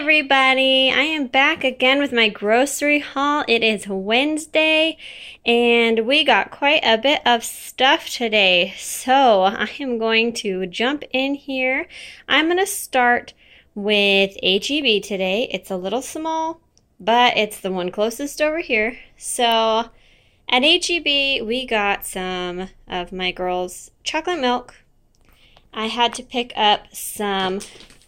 everybody, I am back again with my grocery haul. It is Wednesday and we got quite a bit of stuff today. So I am going to jump in here. I'm going to start with HEB today. It's a little small, but it's the one closest over here. So at HEB, we got some of my girls' chocolate milk. I had to pick up some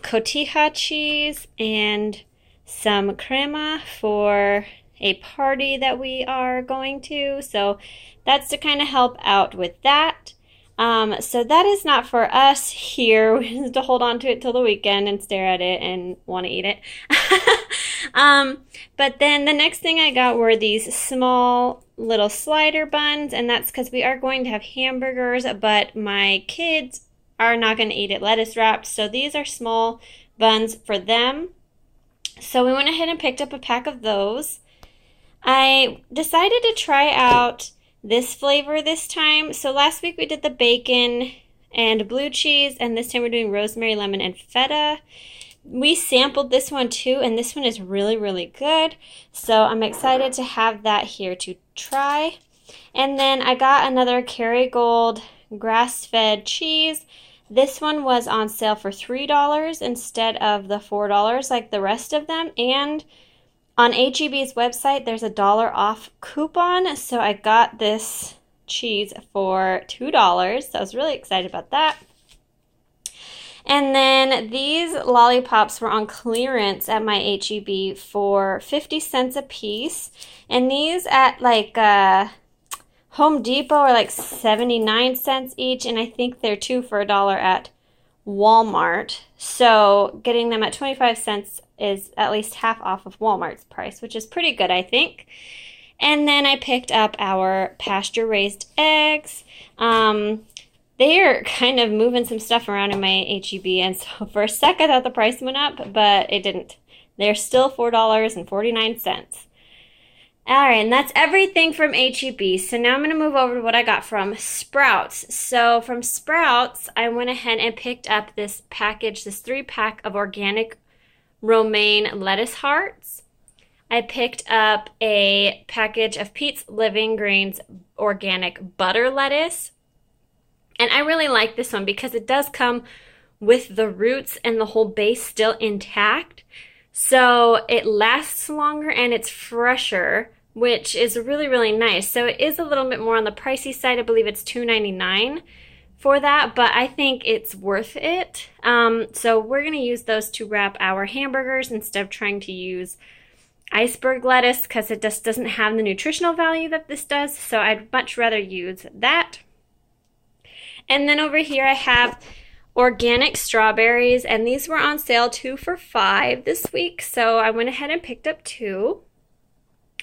cotija cheese and some crema for a party that we are going to. So that's to kind of help out with that. So that is not for us here. We have to hold on to it till the weekend and stare at it and want to eat it. But then the next thing I got were these small little slider buns, and that's because we are going to have hamburgers, but my kids are not going to eat it lettuce wrapped, so these are small buns for them. So we went ahead and picked up a pack of those. I decided to try out this flavor this time. So last week we did the bacon and blue cheese, and this time we're doing rosemary, lemon, and feta. We sampled this one too, and this one is really, really good. So I'm excited to have that here to try. And then I got another Kerrygold grass-fed cheese. This one was on sale for $3 instead of the $4 like the rest of them. And on HEB's website, there's a $1 off coupon. So I got this cheese for $2. So I was really excited about that. And then these lollipops were on clearance at my HEB for 50 cents a piece. And these at like Home Depot are like 79 cents each, and I think they're 2 for $1 at Walmart. So getting them at 25 cents is at least half off of Walmart's price, which is pretty good, I think. And then I picked up our pasture-raised eggs. They are kind of moving some stuff around in my HEB, and so for a sec I thought the price went up, but it didn't. They're still $4.49. All right, and that's everything from HEB. So now I'm going to move over to what I got from Sprouts. So from Sprouts, I went ahead and picked up this package, this 3-pack of organic romaine lettuce hearts. I picked up a package of Pete's Living Greens organic butter lettuce. And I really like this one because it does come with the roots and the whole base still intact. So it lasts longer and it's fresher, which is really, really nice. So it is a little bit more on the pricey side. I believe it's $2.99 for that, but I think it's worth it. So we're going to use those to wrap our hamburgers instead of trying to use iceberg lettuce because it just doesn't have the nutritional value that this does. So I'd much rather use that. And then over here I have organic strawberries, and these were on sale 2 for $5 this week, so I went ahead and picked up 2.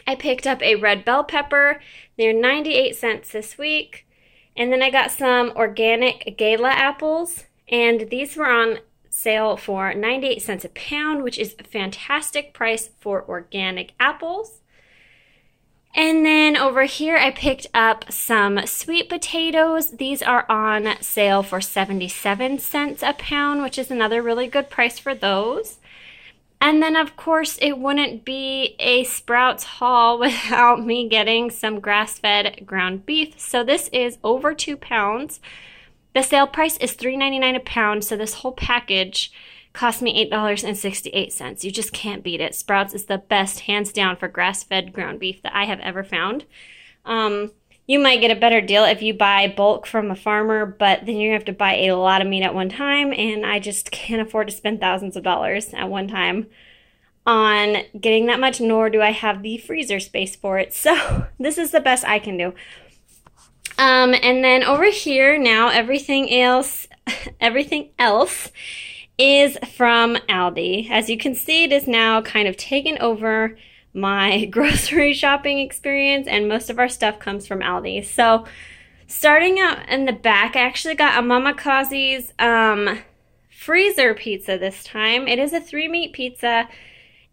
I picked up a red bell pepper. They're 98 cents this week. And then I got some organic gala apples, and these were on sale for 98 cents a pound, which is a fantastic price for organic apples. And then over here, I picked up some sweet potatoes. These are on sale for 77 cents a pound, which is another really good price for those. And then, of course, it wouldn't be a Sprouts haul without me getting some grass-fed ground beef. So this is over 2 pounds. The sale price is $3.99 a pound, so this whole package cost me $8.68. You just can't beat it. Sprouts is the best, hands down, for grass-fed ground beef that I have ever found. You might get a better deal if you buy bulk from a farmer, but then you're going to have to buy a lot of meat at one time, and I just can't afford to spend thousands of dollars at one time on getting that much, nor do I have the freezer space for it. So this is the best I can do. And then over here now, everything else is from Aldi. As you can see, it is now kind of taken over my grocery shopping experience, and most of our stuff comes from Aldi. So starting out in the back, I actually got a Mama Kazi's freezer pizza this time. It is a 3-meat pizza,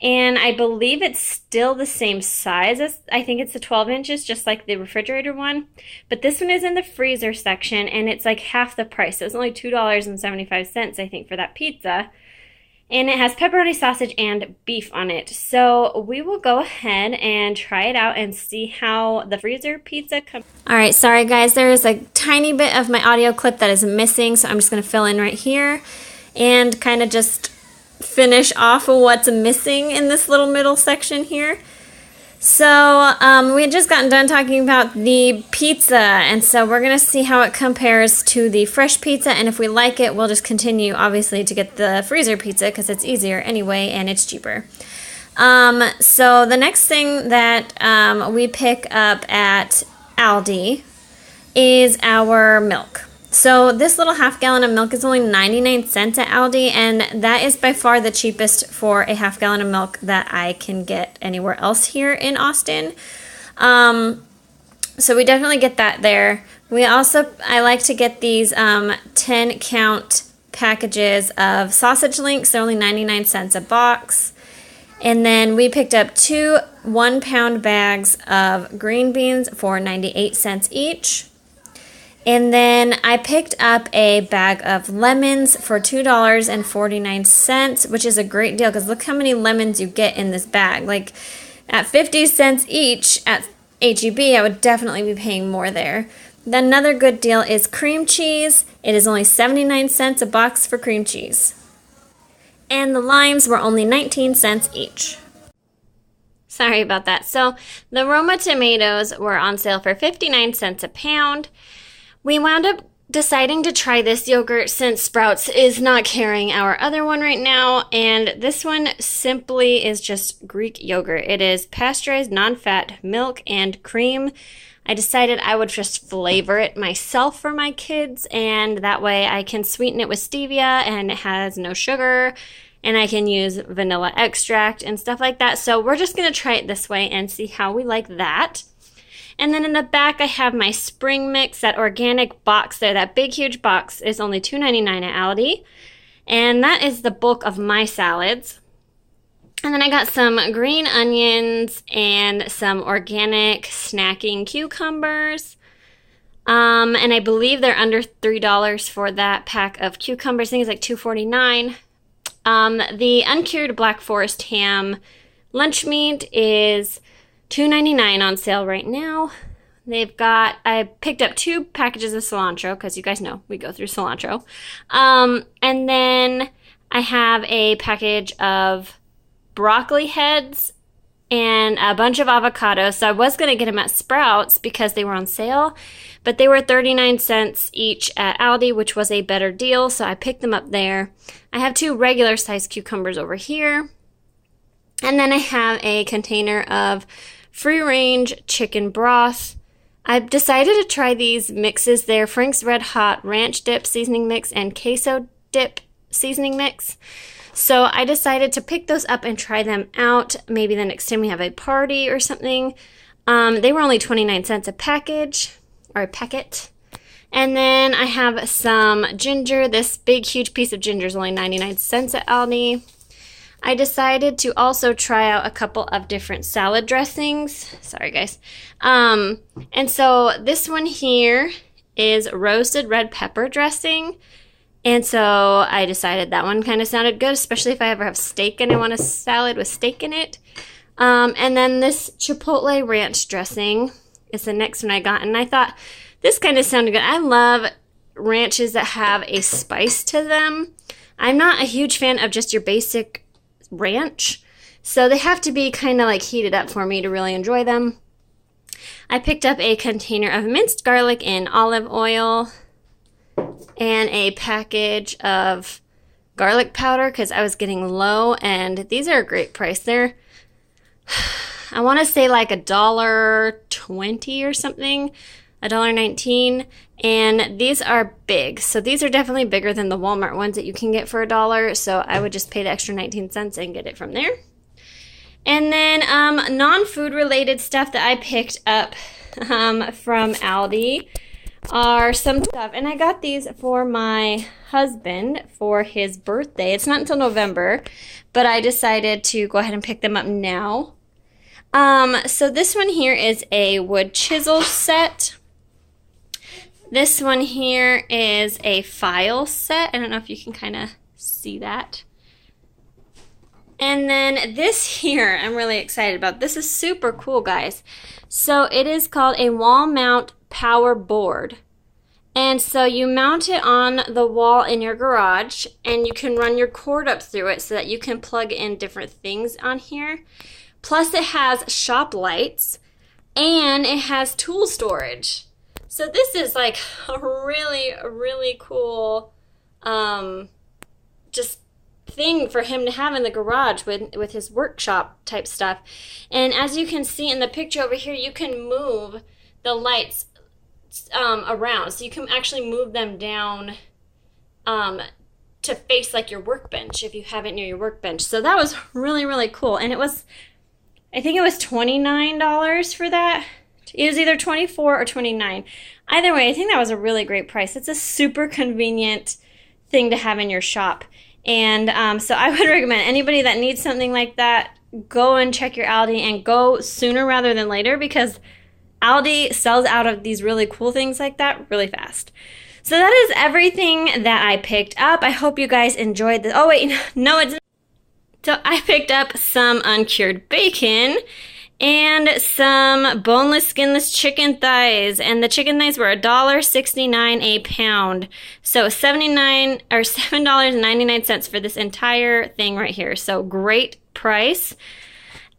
and I believe it's still the same size as, I think it's the 12 inches, just like the refrigerator one. But this one is in the freezer section, and it's like half the price. So it's only $2.75, I think, for that pizza. And it has pepperoni sausage and beef on it. So we will go ahead and try it out and see how the freezer pizza comes. All right, sorry guys, there is a tiny bit of my audio clip that is missing, so I'm just gonna fill in right here and kind of just finish off what's missing in this little middle section here. So we had just gotten done talking about the pizza, and so we're going to see how it compares to the fresh pizza, and if we like it, we'll just continue, obviously, to get the freezer pizza because it's easier anyway and it's cheaper. So the next thing that we pick up at Aldi is our milk. So this little half-gallon of milk is only 99 cents at Aldi, and that is by far the cheapest for a half-gallon of milk that I can get anywhere else here in Austin. So we definitely get that there. I like to get these 10-count packages of sausage links. They're only 99 cents a box. And then we picked up 2 1-pound bags of green beans for 98 cents each. And then I picked up a bag of lemons for $2.49, which is a great deal because look how many lemons you get in this bag. Like at 50 cents each at HEB, I would definitely be paying more there. Then another good deal is cream cheese. It is only 79 cents a box for cream cheese. And the limes were only 19 cents each. Sorry about that. So the Roma tomatoes were on sale for 59 cents a pound. We wound up deciding to try this yogurt since Sprouts is not carrying our other one right now, and this one simply is just Greek yogurt. It is pasteurized, non-fat milk and cream. I decided I would just flavor it myself for my kids, and that way I can sweeten it with stevia and it has no sugar, and I can use vanilla extract and stuff like that. So we're just going to try it this way and see how we like that. And then in the back, I have my spring mix, that organic box there. That big, huge box is only $2.99 at Aldi. And that is the bulk of my salads. And then I got some green onions and some organic snacking cucumbers. And I believe they're under $3 for that pack of cucumbers. I think it's like $2.49. The uncured Black Forest ham lunch meat is $2.99 on sale right now. I picked up 2 packages of cilantro because you guys know we go through cilantro. And then I have a package of broccoli heads and a bunch of avocados. So I was going to get them at Sprouts because they were on sale, but they were 39 cents each at Aldi, which was a better deal. So I picked them up there. I have 2 regular sized cucumbers over here. And then I have a container of free-range chicken broth. I've decided to try these mixes. They're Frank's Red Hot Ranch Dip Seasoning Mix and Queso Dip Seasoning Mix. So I decided to pick those up and try them out. Maybe the next time we have a party or something. They were only 29 cents a package, or a packet. And then I have some ginger. This big, huge piece of ginger is only 99 cents at Aldi. I decided to also try out a couple of different salad dressings. Sorry, guys. And so this one here is roasted red pepper dressing. And so I decided that one kind of sounded good, especially if I ever have steak and I want a salad with steak in it. And then this chipotle ranch dressing is the next one I got. And I thought this kind of sounded good. I love ranches that have a spice to them. I'm not a huge fan of just your basic ranch, so they have to be kind of like heated up for me to really enjoy them. I picked up a container of minced garlic and olive oil and a package of garlic powder because I was getting low, and these are a great price. They're, I want to say like $1.20 or something, $1.19, and these are big. So these are definitely bigger than the Walmart ones that you can get for $1. So I would just pay the extra 19 cents and get it from there. And then non-food related stuff that I picked up from Aldi are some stuff. And I got these for my husband for his birthday. It's not until November, but I decided to go ahead and pick them up now. So this one here is a wood chisel set. This one here is a file set. I don't know if you can kind of see that. And then this here, I'm really excited about. This is super cool, guys. So it is called a wall mount power board. And so you mount it on the wall in your garage, and you can run your cord up through it so that you can plug in different things on here. Plus it has shop lights, and it has tool storage. So this is like a really cool just thing for him to have in the garage with his workshop type stuff. And as you can see in the picture over here, you can move the lights around, so you can actually move them down to face like your workbench if you have it near your workbench. So that was really cool. And it was, I think it was $29 for that. It was either $24 or $29. Either way, I think that was a really great price. It's a super convenient thing to have in your shop. And so I would recommend anybody that needs something like that, go and check your Aldi, and go sooner rather than later, because Aldi sells out of these really cool things like that really fast. So that is everything that I picked up. I hope you guys enjoyed this. Oh wait, no, it's not. So I picked up some uncured bacon and some boneless, skinless chicken thighs. And the chicken thighs were $1.69 a pound. So $7.99 for this entire thing right here. So great price.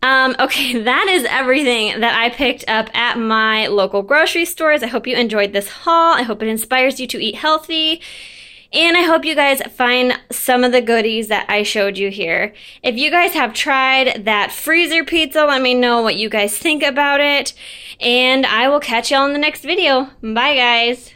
Okay, that is everything that I picked up at my local grocery stores. I hope you enjoyed this haul. I hope it inspires you to eat healthy. And I hope you guys find some of the goodies that I showed you here. If you guys have tried that freezer pizza, let me know what you guys think about it. And I will catch y'all in the next video. Bye, guys.